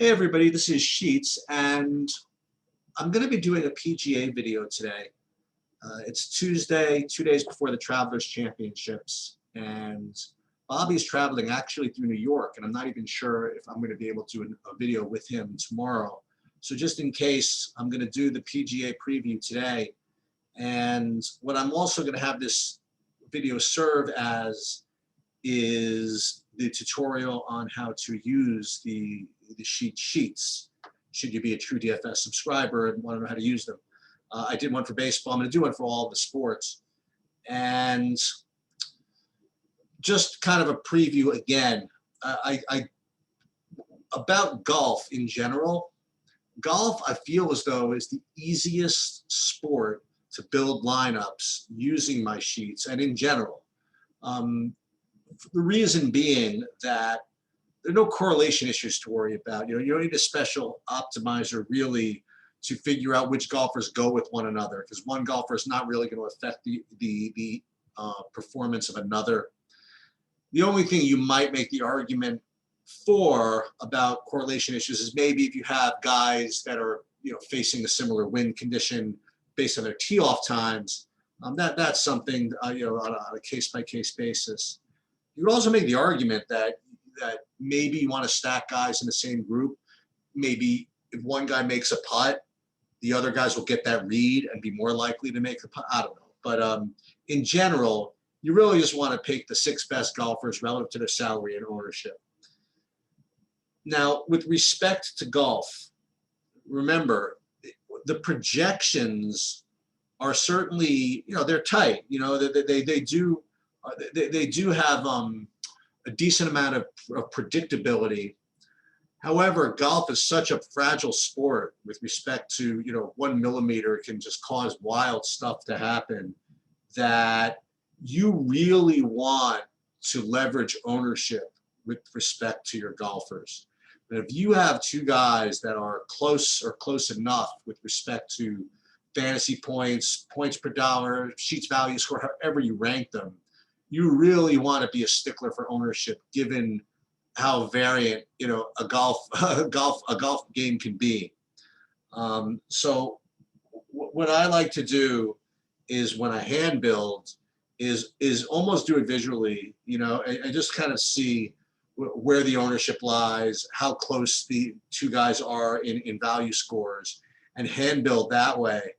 Hey everybody, this is Sheets, and I'm going to be doing a PGA video today. It's Tuesday, 2 days before the Travelers Championships, and Bobby's traveling actually through New York, and I'm not even sure if I'm going to be able to do a video with him tomorrow. So just in case, I'm going to do the PGA preview today, and what I'm also going to have this video serve as is the tutorial on how to use the sheets, should you be a Truedfs subscriber and want to know how to use them. I did one for baseball. I'm going to do one for all the sports. And just kind of a preview again, about golf in general. Golf, I feel as though, is the easiest sport to build lineups using my sheets and in general. The reason being that there are no correlation issues to worry about. You don't need a special optimizer really to figure out which golfers go with one another, because one golfer is not really going to affect the performance of another. The only thing you might make the argument for about correlation issues is maybe if you have guys that are facing a similar wind condition based on their tee-off times. That's something on a case-by-case basis. You could also make the argument that maybe you want to stack guys in the same group. Maybe if one guy makes a putt, the other guys will get that read and be more likely to make the putt. I don't know. But in general, you really just want to pick the 6 best golfers relative to their salary and ownership. Now, with respect to golf, remember, the projections are certainly, they're tight. They do have a decent amount of predictability. However, golf is such a fragile sport with respect to, 1 millimeter can just cause wild stuff to happen, that you really want to leverage ownership with respect to your golfers. And if you have 2 guys that are close or close enough with respect to fantasy points, points per dollar, sheets value score, however you rank them, you really want to be a stickler for ownership, given how variant a golf game can be. So what I like to do is, when I hand build, is almost do it visually. I just kind of see where the ownership lies, how close the 2 guys are in value scores, and hand build that way.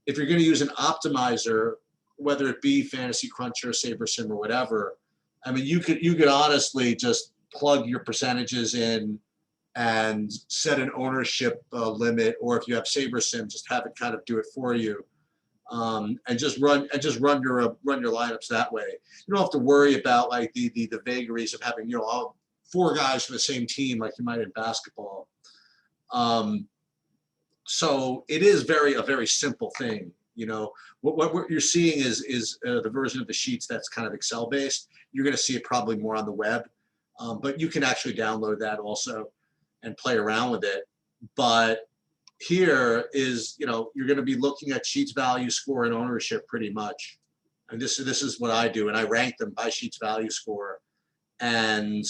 If you're going to use an optimizer, whether it be Fantasy Cruncher, SaberSim, or whatever, I mean, you could honestly just plug your percentages in and set an ownership limit, or if you have SaberSim, just have it kind of do it for you, and just run your lineups that way. You don't have to worry about like the vagaries of having 4 guys from the same team like you might in basketball. So it is a very simple thing. What you're seeing is the version of the sheets that's kind of Excel based. You're going to see it probably more on the web, but you can actually download that also and play around with it. But here is, you're going to be looking at sheets value score and ownership pretty much. And this is what I do, and I rank them by sheets value score. And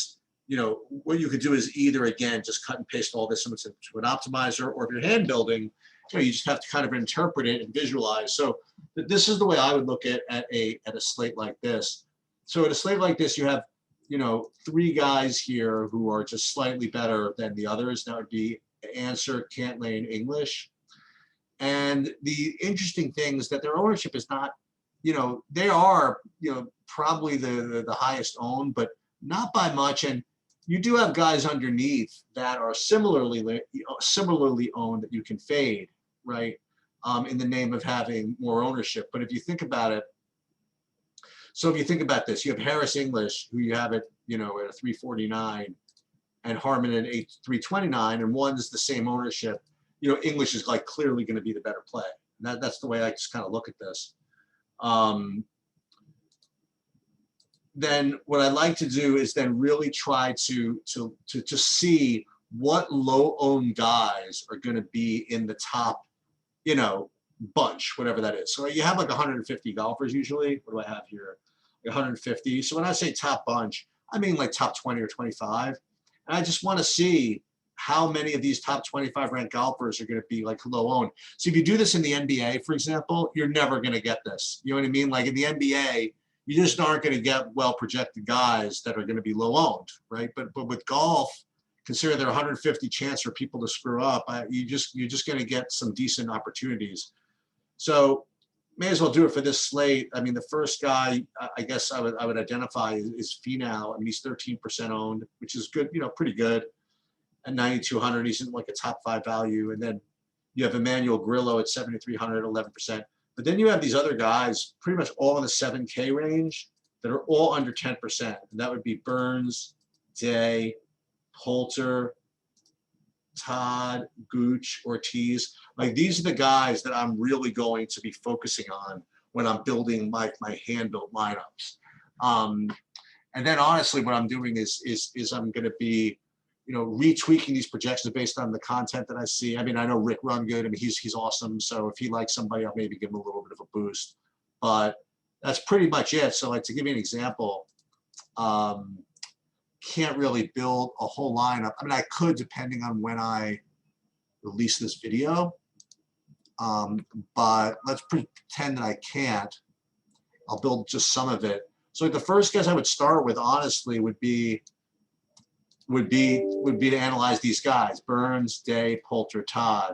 what you could do is either, again, just cut and paste all this into an optimizer, or if you're hand building, you just have to kind of interpret it and visualize. So this is the way I would look at a slate like this. So at a slate like this, you have 3 guys here who are just slightly better than the others. That would be Answer, Cantlay, and English. And the interesting thing is that their ownership is not, they are probably the highest owned, but not by much. And you do have guys underneath that are similarly owned that you can fade, right? In the name of having more ownership. But if you think about it, so if you think about this, you have Harris English, who you have at at a 349, and Harmon at 329, and one's the same ownership. English is like clearly going to be the better play. And that's the way I just kind of look at this. Then what I like to do is then really try to see what low-owned guys are going to be in the top, bunch, whatever that is. So you have like 150 golfers usually. What do I have here? 150. So when I say top bunch, I mean like top 20 or 25. And I just want to see, how many of these top 25 ranked golfers are going to be like low owned. So if you do this in the NBA, for example, you're never going to get this. You know what I mean? Like in the NBA, you just aren't going to get well projected guys that are going to be low owned, right? But with golf, consider there are 150 chance for people to screw up. You're just going to get some decent opportunities. So may as well do it for this slate. I mean, the first guy I guess I would identify is Finau. I mean, he's 13% owned, which is good, you know, pretty good. At 9,200, he's in like a top 5 value. And then you have Emmanuel Grillo at 7,300, 11%. But then you have these other guys, pretty much all in the 7K range, that are all under 10%. And that would be Burns, Day, Poulter, Todd, Gooch, Ortiz. Like these are the guys that I'm really going to be focusing on when I'm building my hand-built lineups. And then honestly, what I'm doing is I'm going to be, you know, retweaking these projections based on the content that I see. I mean, I know Rick Rungood. I mean, he's awesome. So if he likes somebody, I'll maybe give him a little bit of a boost. But that's pretty much it. So like to give you an example, can't really build a whole lineup. I mean, I could depending on when I release this video, but let's pretend that I can't. I'll build just some of it. So the first guys I would start with, honestly, would be to analyze these guys: Burns, Day, Poulter, Todd.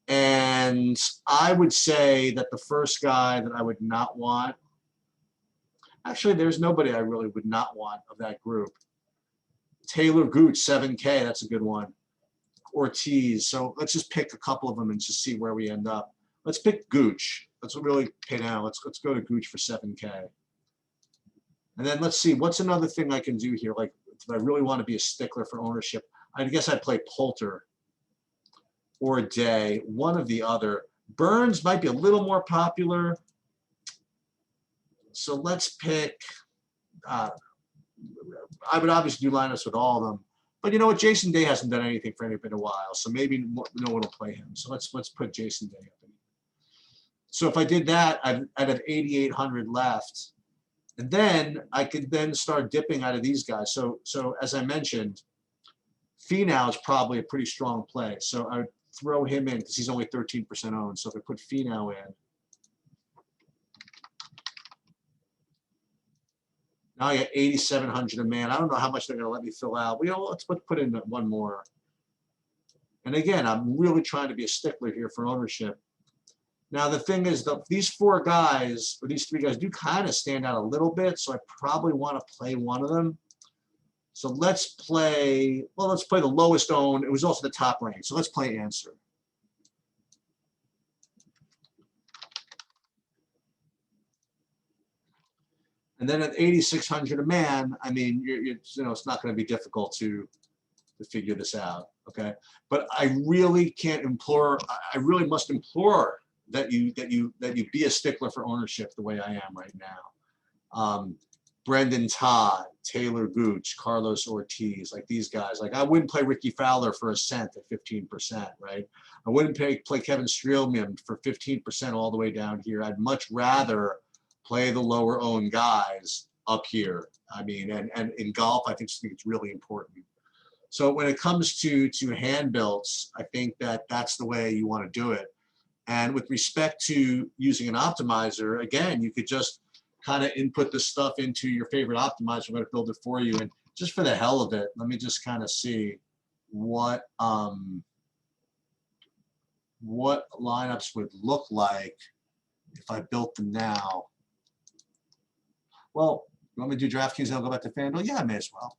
And I would say that the first guy that I would not want, actually, there's nobody I really would not want of that group. Taylor Gooch, 7K, that's a good one. Ortiz. So let's just pick a couple of them and just see where we end up. Let's pick Gooch. Let's really pay down. Let's go to Gooch for 7K. And then let's see, what's another thing I can do here? Like, if I really want to be a stickler for ownership, I guess I'd play Poulter or Day, one of the other. Burns might be a little more popular. So let's pick, I would obviously do lineups with all of them. But you know what? Jason Day hasn't done anything for anybody in a while, so maybe no one will play him. So let's put Jason Day up in. So if I did that, I'd have 8,800 left. And then I could then start dipping out of these guys. So as I mentioned, Finau is probably a pretty strong play. So I would throw him in because he's only 13% owned. So if I put Finau in, now I got 8,700 a man. I don't know how much they're going to let me fill out. Let's put in one more. And again, I'm really trying to be a stickler here for ownership. Now, the thing is, these 4 guys, or these 3 guys, do kind of stand out a little bit, so I probably want to play one of them. So let's play the lowest owned. It was also the top rank, so let's play Answer. And then at 8,600 a man, I mean, it's not going to be difficult to figure this out, okay? But I really must implore that you be a stickler for ownership the way I am right now. Brendan Todd, Taylor Gooch, Carlos Ortiz, like these guys. Like I wouldn't play Ricky Fowler for a cent at 15%, right? I wouldn't play Kevin Streelman for 15% all the way down here. I'd much rather play the lower owned guys up here. I mean, and in golf, I think it's really important. So when it comes to hand builds, I think that's the way you want to do it. And with respect to using an optimizer, again, you could just kind of input this stuff into your favorite optimizer. I'm going to build it for you. And just for the hell of it, let me just kind of see what lineups would look like if I built them now. Well, you want me to do DraftKings and I'll go back to FanDuel? Yeah, I may as well.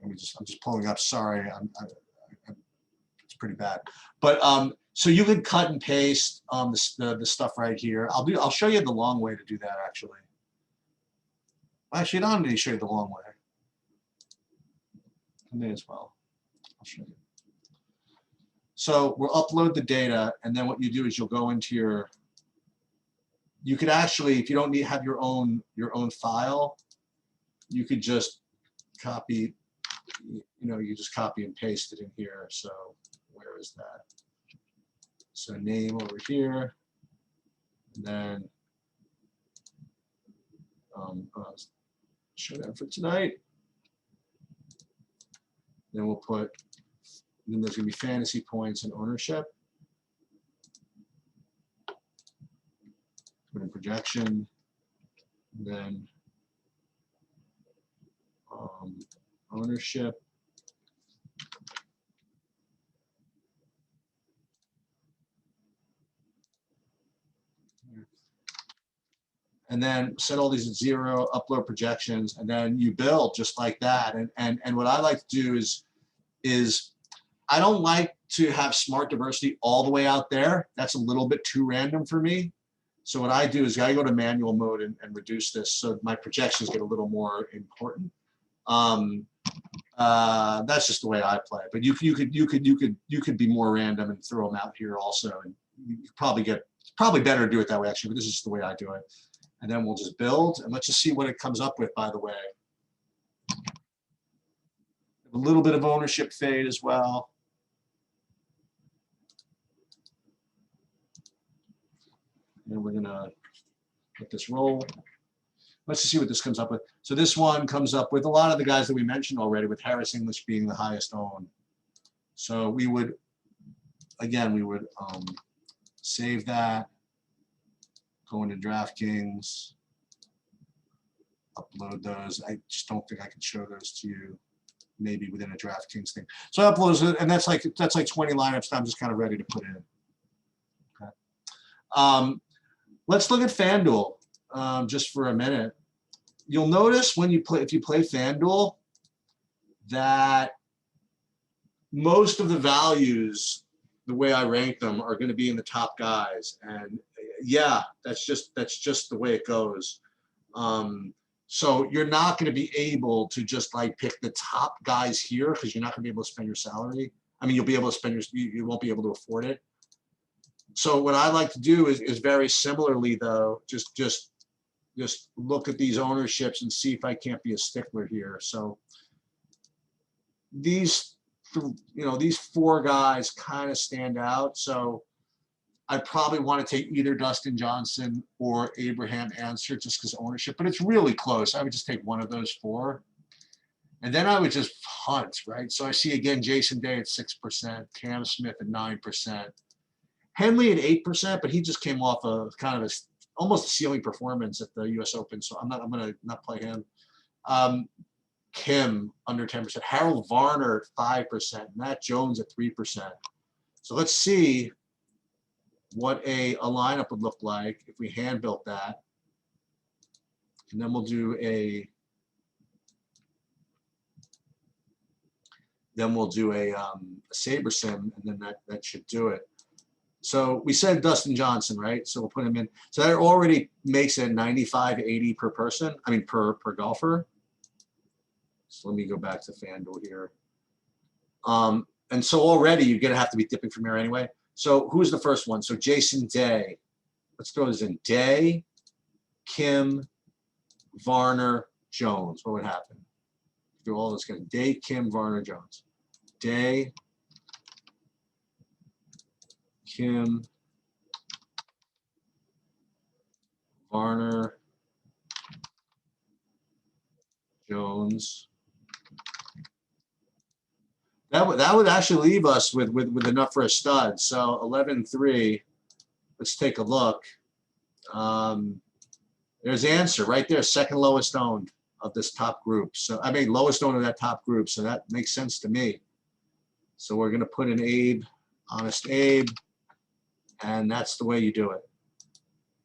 I'm just pulling up. Sorry, it's pretty bad. But so you can cut and paste the stuff right here. I'll show you the long way to do that. Actually, I don't need to show you the long way. I may as well. I'll show you. So we'll upload the data, and then what you do is you'll go into your. You could actually, if you don't have your own file, you could just copy. You just copy and paste it in here. So where is that? So name over here, and then show that for tonight. Then we'll put, then there's going to be fantasy points and ownership. Put in projection. Then ownership. And then set all these at 0, upload projections, and then you build just like that. And what I like to do is I don't like to have smart diversity all the way out there. That's a little bit too random for me. So what I do is I go to manual mode and reduce this so my projections get a little more important. That's just the way I play. But you could be more random and throw them out here also, and you probably get, it's probably better to do it that way actually. But this is just the way I do it. And then we'll just build, and let's just see what it comes up with, by the way. A little bit of ownership fade as well. And we're gonna let this roll. Let's just see what this comes up with. So this one comes up with a lot of the guys that we mentioned already, with Harris English being the highest owned. So we would, again, we would save that. Go into DraftKings, upload those. I just don't think I can show those to you. Maybe within a DraftKings thing. So I upload it, and that's like 20 lineups that I'm just kind of ready to put in. Okay. Let's look at FanDuel just for a minute. You'll notice when you play, if you play FanDuel, that most of the values, the way I rank them, are going to be in the top guys. And yeah, that's just the way it goes. So you're not going to be able to just like pick the top guys here, because you're not going to be able to spend your salary. I mean, you'll be able to spend your, you won't be able to afford it. So what I like to do is very similarly though, just look at these ownerships and see if I can't be a stickler here. So these, these 4 guys kind of stand out. So I probably want to take either Dustin Johnson or Abraham Answer just because ownership, but it's really close. I would just take one of those 4. And then I would just hunt, right? So I see again Jason Day at 6%, Cam Smith at 9%, Henley at 8%, but he just came off of kind of almost a ceiling performance at the US Open, so I'm gonna not play him. Kim under 10%, Harold Varner at 5%, Matt Jones at 3%. So let's see what a lineup would look like if we hand built that. And then we'll do a Saber Sim, and then that should do it. So we said Dustin Johnson, right? So we'll put him in. So that already makes it 95.80 per person. I mean per golfer. So let me go back to FanDuel here. And so already you're gonna have to be dipping from here anyway. So who's the first one? So Jason Day. Let's throw this in. Day, Kim, Varner, Jones. What would happen? Do all this guys. Day, Kim, Varner, Jones. Day, Kim, Varner, Jones. That would actually leave us with enough for a stud. So 11-3. Let's take a look. There's Answer right there, second lowest owned of this top group. So I mean lowest owned of that top group. So that makes sense to me. So we're gonna put in Abe, Honest Abe, and that's the way you do it.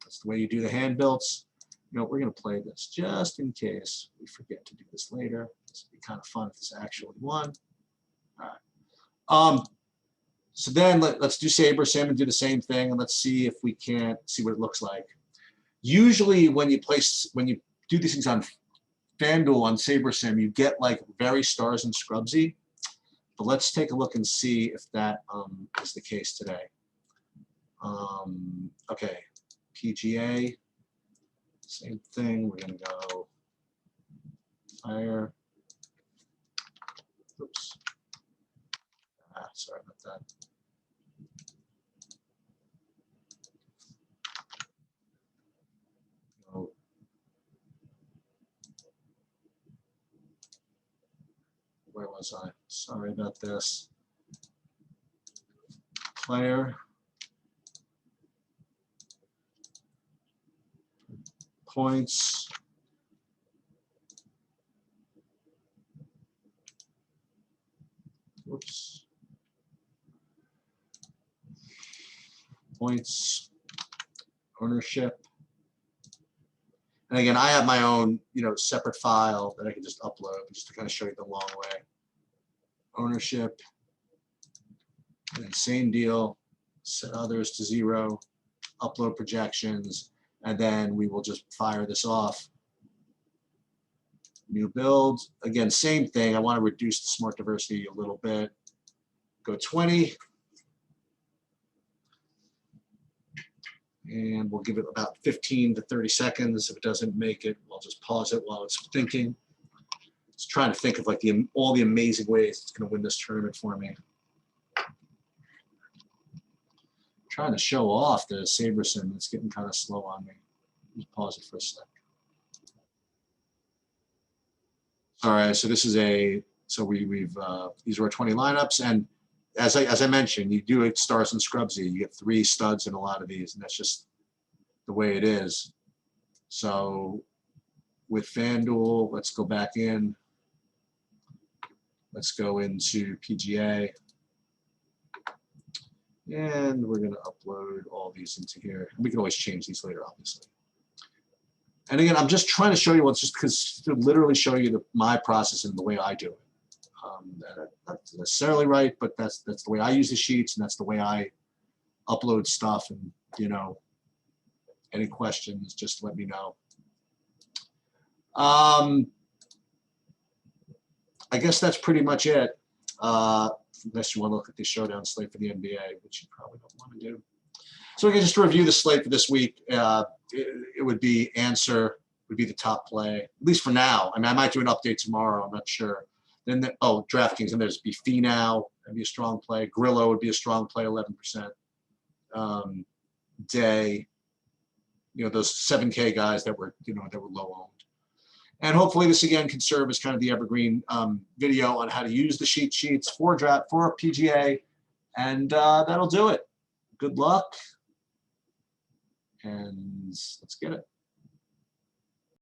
That's the way you do the hand builds. We're gonna play this just in case we forget to do this later. This would be kind of fun if this actually won. All right. So then let's do Saber Sim and do the same thing, and let's see if we can't see what it looks like. Usually when you do these things on FanDuel on Saber Sim, you get like very stars and scrubsy. But let's take a look and see if that is the case today. Okay, PGA, same thing. We're gonna go fire. Oops. Sorry about that. Where was I? Sorry about this. Player. Points. Whoops. Points. Ownership. And again, I have my own, separate file that I can just upload just to kind of show you the long way. Ownership. And same deal. Set others to 0. Upload projections. And then we will just fire this off. New build. Again, same thing. I want to reduce the smart diversity a little bit. Go 20. And we'll give it about 15 to 30 seconds. If it doesn't make it, I'll just pause it while it's thinking. It's trying to think of like all the amazing ways it's going to win this tournament for me. Trying to show off the Saberson. It's getting kind of slow on me. Just pause it for a sec. All right, so this is these are our 20 lineups, and as I mentioned, you do it stars and scrubsy. You get 3 studs in a lot of these, and that's just the way it is. So with FanDuel, let's go back in. Let's go into PGA. And we're going to upload all these into here. We can always change these later, obviously. And again, I'm just trying to show you what's just because to literally show you my process and the way I do it. That's necessarily right, but that's the way I use the sheets, and that's the way I upload stuff. And any questions, just let me know. I guess that's pretty much it. Unless you want to look at the showdown slate for the NBA, which you probably don't want to do. So again, just to review the slate for this week, it would be Answer would be the top play, at least for now. I mean, I might do an update tomorrow. I'm not sure. Then DraftKings, and there's be Finau, that'd be a strong play. Grillo would be a strong play, 11%. Day, those 7K guys that were low owned. And hopefully this again can serve as kind of the evergreen video on how to use the sheets for PGA, and that'll do it. Good luck, and let's get it.